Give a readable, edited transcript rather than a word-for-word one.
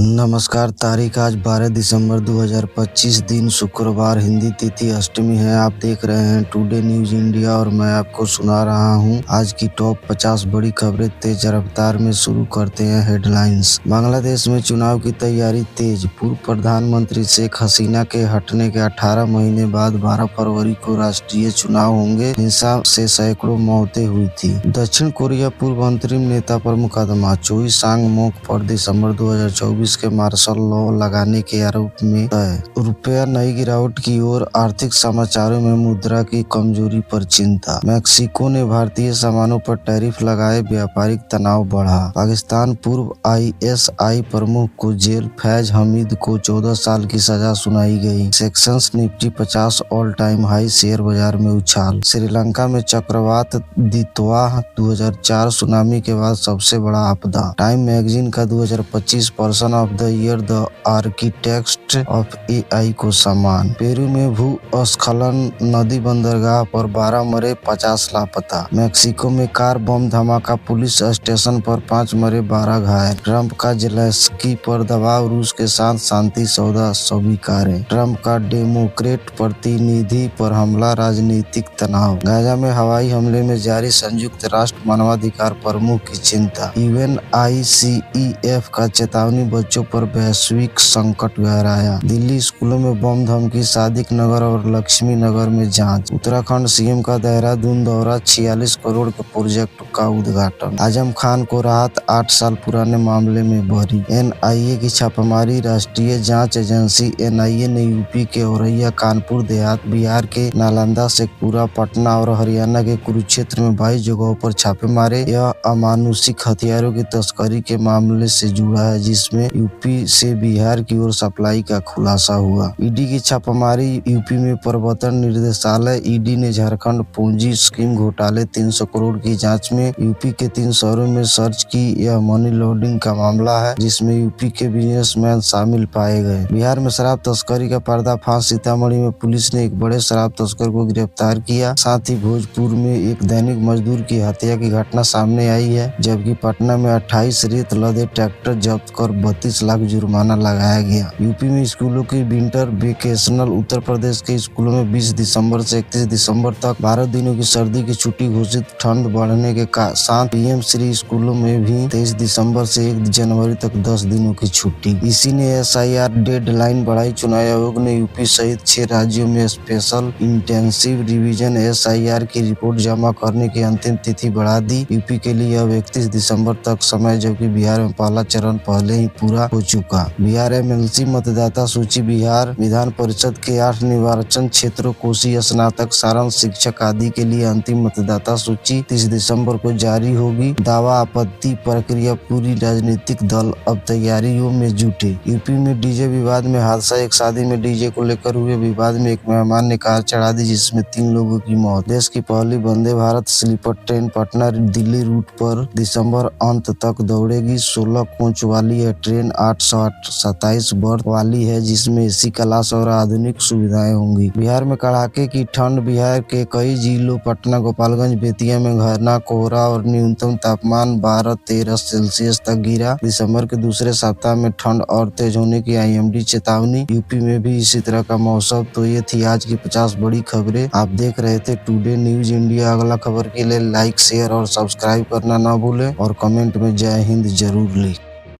नमस्कार। तारीख आज 12 दिसंबर 2025 दिन शुक्रवार, हिंदी तिथि अष्टमी है। आप देख रहे हैं टुडे न्यूज इंडिया और मैं आपको सुना रहा हूं आज की टॉप 50 बड़ी खबरें तेज रफ्तार में। शुरू करते हैं हेडलाइंस। बांग्लादेश में चुनाव की तैयारी तेज। पूर्व प्रधानमंत्री शेख हसीना के हटने के 18 महीने बाद 12 फरवरी को राष्ट्रीय चुनाव होंगे। हिंसा से सैकड़ों मौतें हुई थी। दक्षिण कोरिया पूर्व अंतरिम नेता पर मुकदमा। चोई सांग मोक पर दिसंबर 2024 के मार्शल लॉ लगाने के आरोप में तय। रुपया नई गिरावट की ओर। आर्थिक समाचारों में मुद्रा की कमजोरी पर चिंता। मैक्सिको ने भारतीय सामानों पर टैरिफ लगाए, व्यापारिक तनाव बढ़ा। पाकिस्तान पूर्व ISI प्रमुख को जेल। फैज हमीद को 14 साल की सजा सुनाई गई। Sections Nifty 50 all time high. Share बाजार में उछाल। श्रीलंका में चक्रवात दितवा 2004 सुनामी के बाद सबसे बड़ा आपदा। टाइम मैगजीन का 2025 person of the year the architect of AI को सम्मान। पेरू में भूस्खलन। नदी बंदरगाह पर 12 मरे, 50 लापता। मैक्सिको में कार बम धमाका। पुलिस स्टेशन पर 5 मरे, 12 घायल। ट्रंप का जेलेंस्की पर दबाव। रूस के साथ शांति सौदा स्वीकारे। ट्रंप का डेमोक्रेट प्रतिनिधि पर हमला। राजनीतिक तनाव। गाजा में हवाई हमले में जारी। संयुक्त राष्ट्र मानवाधिकार प्रमुख की चिंता। UNICEF का चेतावनी। बच्चों पर वैश्विक संकट गहराया। दिल्ली स्कूलों में बम धमकी। सादिक नगर और लक्ष्मी नगर में जांच। उत्तराखंड CM का देहरादून दौरा। 46 करोड़ के प्रोजेक्ट का उद्घाटन। आजम खान को राहत। 8 साल पुराने मामले में बरी। NIA की छापामारी। राष्ट्रीय जांच एजेंसी NIA ने यूपी के औरैया, कानपुर देहात, बिहार के नालंदा, शेखपुरा, पटना और हरियाणा के कुरुक्षेत्र में 22 जगहों पर छापे मारे। यह अमानुषिक हथियारों की तस्करी के मामले से जुड़ा है, जिसमें यूपी से बिहार की ओर सप्लाई का खुलासा हुआ। ED की छापामारी। यूपी में प्रवर्तन निदेशालय ED ने झारखंड पूंजी स्कीम घोटाले 300 करोड़ की जांच में यूपी के 3 शहरों में सर्च की। यह मनी लॉन्ड्रिंग का मामला है, जिसमें यूपी के बिजनेसमैन शामिल पाए गए। बिहार में शराब तस्करी का पर्दाफाश। सीतामढ़ी में पुलिस ने एक बड़े शराब तस्कर को गिरफ्तार किया। साथ ही भोजपुर में एक दैनिक मजदूर की हत्या की घटना सामने आई है, जबकि पटना में 28 रेत लदे ट्रैक्टर जब्त कर 32 लाख जुर्माना लगाया गया। यूपी में स्कूलों की विंटर वेकेशनल। उत्तर प्रदेश के स्कूलों में 20 दिसंबर से 31 दिसंबर तक 12 दिनों की सर्दी की छुट्टी घोषित। ठंड बढ़ने के साथ PM श्री स्कूलों में भी 23 दिसंबर से 1 जनवरी तक 10 दिनों की छुट्टी। इसी ने SIR डेडलाइन बढ़ाई। चुनाव आयोग ने यूपी सहित 6 राज्यों में स्पेशल इंटेंसिव रिवीजन SIR की रिपोर्ट जमा करने की अंतिम तिथि बढ़ा दी। यूपी के लिए अब 31 दिसंबर तक समय, जबकि बिहार में पहला चरण पहले ही पूरा हो चुका। बिहार MLC मतदाता सूची। बिहार विधान परिषद के 8 निर्वाचन क्षेत्रों, कोसी, स्नातक, सारण, शिक्षक आदि के लिए अंतिम मतदाता सूची 30 दिसंबर को जारी होगी। दावा आपत्ति प्रक्रिया पूरी। राजनीतिक दल अब तैयारियों में जुटे। यूपी में डीजे विवाद में हादसा। एक शादी में डीजे को लेकर हुए विवाद में एक मेहमान ने कार चढ़ा दी, जिसमें 3 लोगों की मौत। देश की पहली Vande Bharat sleeper train Patna Delhi route पर दिसंबर अंत तक दौड़ेगी। 16 कोच वाली यह ट्रेन 827 बर्थ वाली है, जिसमें AC क्लास और आधुनिक सुविधाएं होंगी। बिहार में कड़ाके की ठंड। बिहार के कई जिलों पटना, गोपालगंज, बेतिया में घना कोहरा और न्यूनतम तापमान 12-13 सेल्सियस तक गिरा। दिसंबर के दूसरे सप्ताह में ठंड और तेज होने की IMD चेतावनी। यूपी में भी इसी तरह का मौसम। तो ये थी आज की 50 बड़ी खबरें। आप देख रहे थे टुडे न्यूज इंडिया। अगला खबर के लिए लाइक, शेयर और सब्सक्राइब करना ना भूलें और कमेंट में जय हिंद जरूर लिखें।